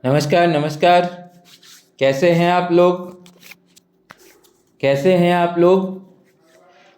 नमस्कार नमस्कार। कैसे हैं आप लोग? कैसे हैं आप लोग?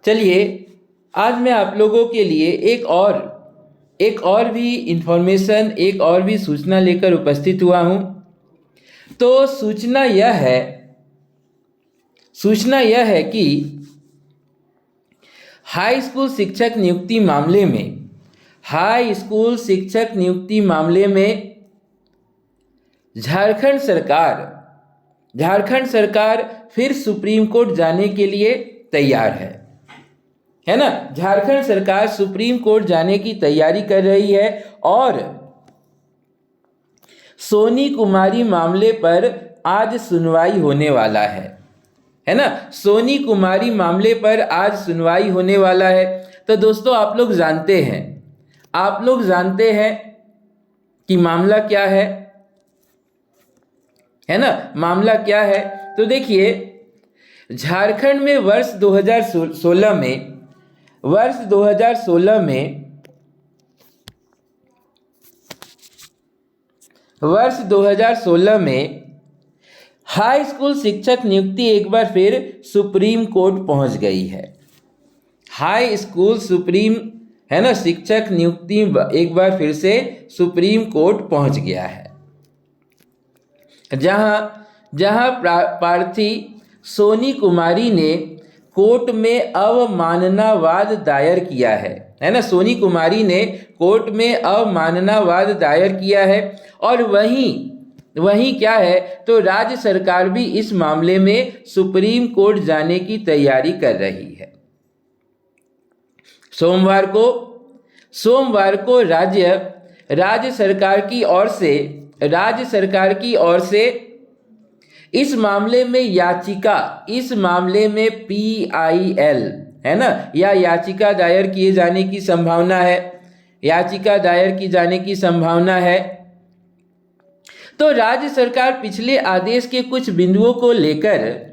चलिए, आज मैं आप लोगों के लिए एक और भी इंफॉर्मेशन, एक और भी सूचना लेकर उपस्थित हुआ हूँ। तो सूचना यह है कि हाई स्कूल शिक्षक नियुक्ति मामले में झारखंड सरकार फिर सुप्रीम कोर्ट जाने के लिए तैयार है ना। झारखंड सरकार सुप्रीम कोर्ट जाने की तैयारी कर रही है और सोनी कुमारी मामले पर आज सुनवाई होने वाला है ना। सोनी कुमारी मामले पर आज सुनवाई होने वाला है। तो दोस्तों, आप लोग जानते हैं कि मामला क्या है ना। मामला क्या है? तो देखिए, झारखंड में वर्ष 2016 में हाई स्कूल शिक्षक नियुक्ति एक बार फिर सुप्रीम कोर्ट पहुंच गई है। हाई स्कूल शिक्षक नियुक्ति एक बार फिर से सुप्रीम कोर्ट पहुंच गया है, जहां प्रार्थी सोनी कुमारी ने कोर्ट में अवमाननावाद दायर किया है ना। सोनी कुमारी ने कोर्ट में अवमाननावाद दायर किया है और वहीं क्या है, तो राज्य सरकार भी इस मामले में सुप्रीम कोर्ट जाने की तैयारी कर रही है। सोमवार को राज्य सरकार की ओर से इस मामले में PIL है ना, या याचिका दायर की जाने की संभावना है। तो राज्य सरकार पिछले आदेश के कुछ बिंदुओं को लेकर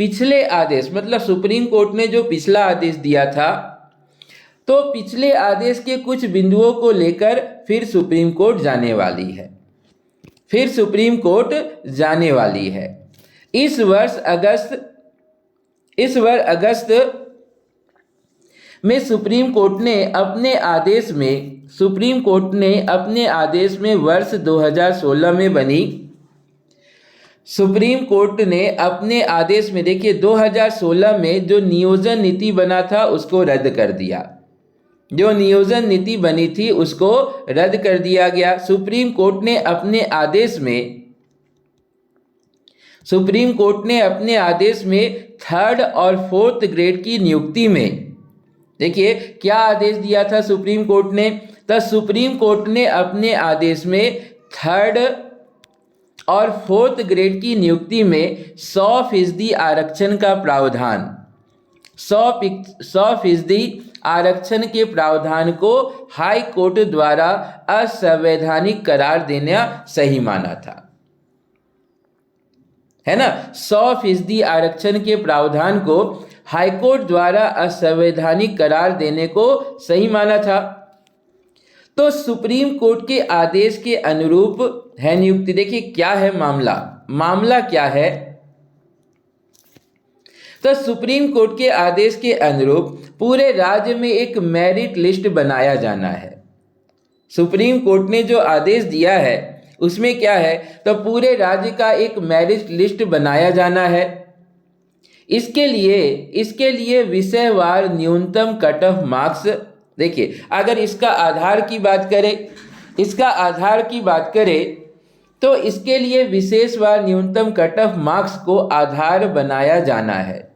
मतलब सुप्रीम कोर्ट ने जो पिछला आदेश दिया था, तो पिछले आदेश के कुछ बिंदुओं को लेकर फिर सुप्रीम कोर्ट जाने वाली है। इस वर्ष अगस्त में सुप्रीम कोर्ट ने अपने आदेश में वर्ष 2016 में बनी सुप्रीम कोर्ट ने अपने आदेश में, देखिए, 2016 में जो नियोजन नीति बना था उसको रद्द कर दिया। जो नियोजन नीति बनी थी उसको रद्द कर दिया गया। सुप्रीम कोर्ट ने अपने आदेश में थर्ड और फोर्थ ग्रेड की नियुक्ति में, देखिए क्या आदेश दिया था सुप्रीम कोर्ट ने। तो सुप्रीम कोर्ट ने अपने आदेश में थर्ड और फोर्थ ग्रेड की नियुक्ति में 100% आरक्षण का प्रावधान 100% आरक्षण के प्रावधान को हाई कोर्ट द्वारा असंवैधानिक करार देना सही माना था, है ना। 100% आरक्षण के प्रावधान को हाई कोर्ट द्वारा असंवैधानिक करार देने को सही माना था। तो सुप्रीम कोर्ट के आदेश के अनुरूप है नियुक्ति। देखिए क्या है मामला क्या है। तो सुप्रीम कोर्ट के आदेश के अनुरूप पूरे राज्य में एक मेरिट लिस्ट बनाया जाना है। सुप्रीम कोर्ट ने जो आदेश दिया है उसमें क्या है, तो पूरे राज्य का एक मेरिट लिस्ट बनाया जाना है। इसके लिए विषयवार न्यूनतम कट ऑफ मार्क्स, देखिए अगर इसका आधार की बात करें तो इसके लिए विशेषवार न्यूनतम कट ऑफ मार्क्स को आधार बनाया जाना है।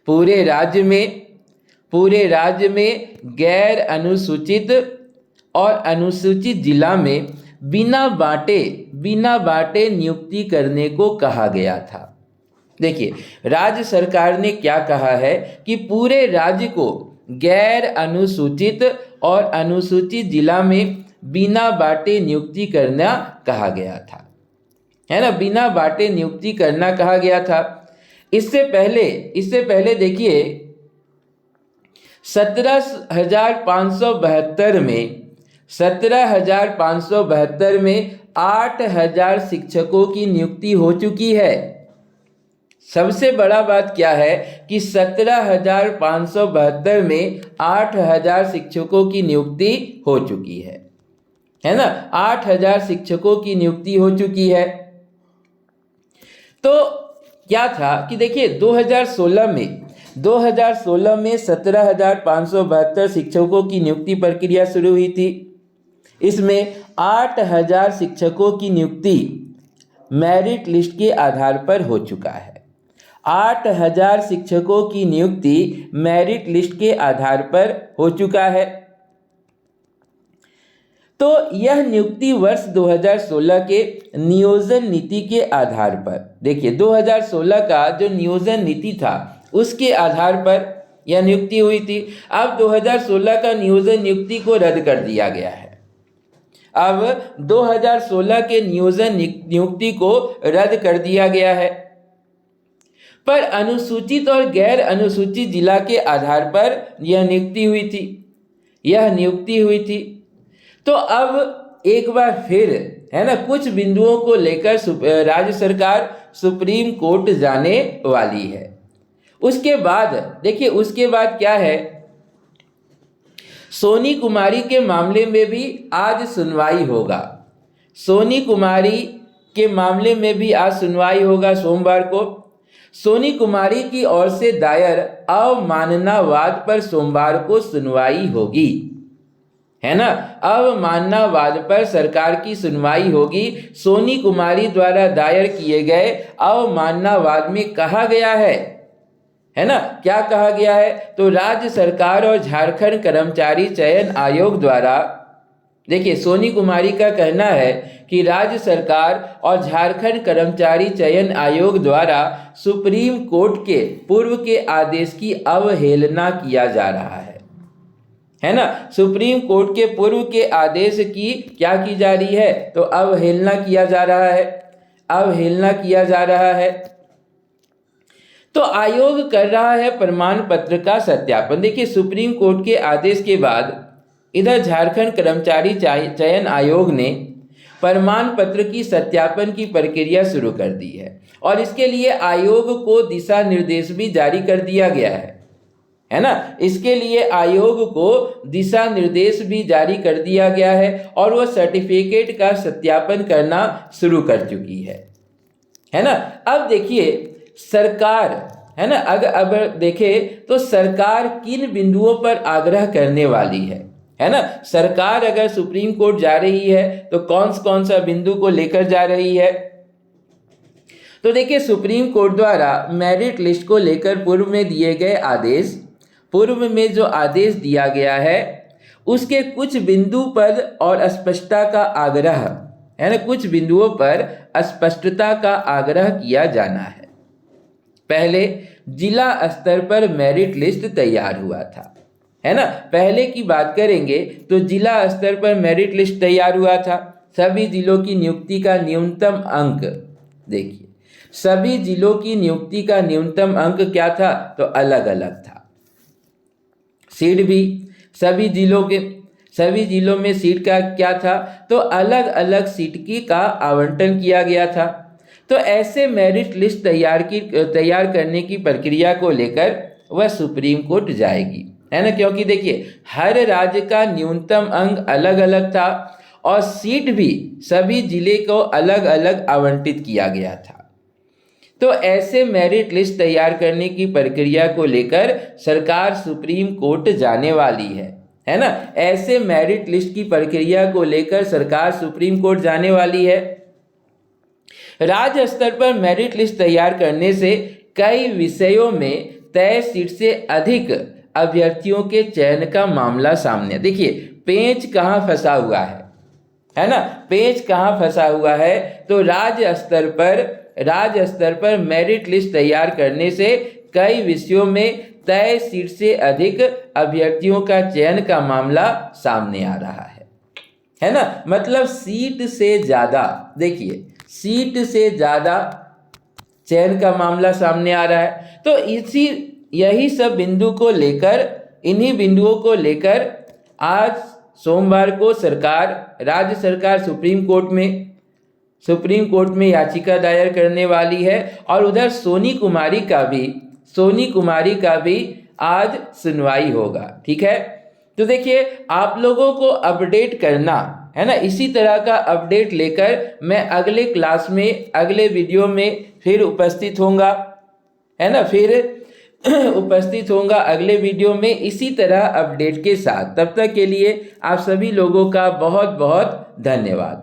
पूरे राज्य में गैर अनुसूचित और अनुसूचित जिला में बिना बांटे नियुक्ति करने को कहा गया था। देखिए, राज्य सरकार ने क्या कहा है कि पूरे राज्य को गैर अनुसूचित और अनुसूचित जिला में बिना बांटे नियुक्ति करना कहा गया था, है ना। बिना बांटे नियुक्ति करना कहा गया था। इससे पहले देखिए 17,572 में 17,572 में 8,000 शिक्षकों की नियुक्ति हो चुकी है। सबसे बड़ा बात क्या है कि 17,572 में 8,000 शिक्षकों की नियुक्ति हो चुकी है ना। 8,000 शिक्षकों की नियुक्ति हो चुकी है। तो क्या था कि देखिए 2016 में 17,572 शिक्षकों की नियुक्ति प्रक्रिया शुरू हुई थी। इसमें 8,000 शिक्षकों की नियुक्ति मेरिट लिस्ट के आधार पर हो चुका है। 8,000 शिक्षकों की नियुक्ति मेरिट लिस्ट के आधार पर हो चुका है। तो यह नियुक्ति वर्ष 2016 के नियोजन नीति के आधार पर, देखिए 2016 का जो नियोजन नीति था उसके आधार पर यह नियुक्ति हुई थी। अब 2016 का नियोजन नियुक्ति को रद्द कर दिया गया है। अब 2016 के नियोजन नियुक्ति को रद्द कर दिया गया है, पर अनुसूचित और गैर अनुसूचित जिला के आधार पर यह नियुक्ति हुई थी। तो अब एक बार फिर है ना, कुछ बिंदुओं को लेकर राज्य सरकार सुप्रीम कोर्ट जाने वाली है। उसके बाद देखिए, उसके बाद क्या है, सोनी कुमारी के मामले में भी आज सुनवाई होगा। सोनी कुमारी के मामले में भी आज सुनवाई होगा सोमवार को। सोनी कुमारी की ओर से दायर अवमाननावाद पर सोमवार को सुनवाई होगी, है ना। अवमाननावाद पर सरकार की सुनवाई होगी। सोनी कुमारी द्वारा दायर किए गए अवमाननावाद में कहा गया है ना, क्या कहा गया है, तो राज्य सरकार और झारखंड कर्मचारी चयन आयोग द्वारा, देखिए सोनी कुमारी का कहना है कि राज्य सरकार और झारखंड कर्मचारी चयन आयोग द्वारा सुप्रीम कोर्ट के पूर्व के आदेश की अवहेलना किया जा रहा है ना। सुप्रीम कोर्ट के पूर्व के आदेश की क्या की जा रही है, तो अवहेलना किया जा रहा है। तो आयोग कर रहा है प्रमाण पत्र का सत्यापन। देखिए सुप्रीम कोर्ट के आदेश के बाद इधर झारखंड कर्मचारी चयन आयोग ने प्रमाण पत्र की सत्यापन की प्रक्रिया शुरू कर दी है, और इसके लिए आयोग को दिशा निर्देश भी जारी कर दिया गया है ना। इसके लिए आयोग को दिशा निर्देश भी जारी कर दिया गया है, और वह सर्टिफिकेट का सत्यापन करना शुरू कर चुकी है ना। अब देखिए सरकार, है ना, अगर देखें तो सरकार किन बिंदुओं पर आग्रह करने वाली है ना। सरकार अगर सुप्रीम कोर्ट जा रही है तो कौन सा बिंदु को लेकर जा रही है, तो देखिए सुप्रीम कोर्ट द्वारा मेरिट लिस्ट को लेकर पूर्व में जो आदेश दिया गया है उसके कुछ बिंदु पर और स्पष्टता का आग्रह, है ना, कुछ बिंदुओं पर स्पष्टता का आग्रह किया जाना है। पहले जिला स्तर पर मेरिट लिस्ट तैयार हुआ था, है ना। पहले की बात करेंगे तो जिला स्तर पर मेरिट लिस्ट तैयार हुआ था। सभी जिलों की नियुक्ति का न्यूनतम अंक, देखिए सभी जिलों की नियुक्ति का न्यूनतम अंक क्या था, तो अलग अलग था। सीट भी सभी जिलों में सीट का क्या था, तो अलग अलग सीट की का आवंटन किया गया था। तो ऐसे मेरिट लिस्ट तैयार करने की प्रक्रिया को लेकर वह सुप्रीम कोर्ट जाएगी, है ना, क्योंकि देखिए हर राज्य का न्यूनतम अंक अलग अलग था और सीट भी सभी जिले को अलग अलग आवंटित किया गया था। तो ऐसे मेरिट लिस्ट तैयार करने की प्रक्रिया को लेकर सरकार सुप्रीम कोर्ट जाने वाली है ना। ऐसे मेरिट लिस्ट की प्रक्रिया को लेकर सरकार सुप्रीम कोर्ट जाने वाली है। राज्य स्तर पर मेरिट लिस्ट तैयार करने से कई विषयों में तय सीट से अधिक अभ्यर्थियों के चयन का मामला सामने। देखिए पेंच कहाँ फंसा हुआ है ना, पेंच कहाँ फंसा हुआ है, तो राज्य स्तर पर मेरिट लिस्ट तैयार करने से कई विषयों में तय सीट से अधिक अभ्यर्थियों का चयन का मामला सामने आ रहा है ना। मतलब सीट से ज़्यादा, देखिए सीट से ज़्यादा चयन का मामला सामने आ रहा है। तो यही सब इन्हीं बिंदुओं को लेकर आज सोमवार को राज्य सरकार सुप्रीम कोर्ट में याचिका दायर करने वाली है। और उधर सोनी कुमारी का भी आज सुनवाई होगा। ठीक है, तो देखिए आप लोगों को अपडेट करना है ना, इसी तरह का अपडेट लेकर मैं अगले क्लास में अगले वीडियो में फिर उपस्थित होऊंगा, है ना, फिर उपस्थित होऊंगा अगले वीडियो में इसी तरह अपडेट के साथ। तब तक के लिए आप सभी लोगों का बहुत बहुत धन्यवाद।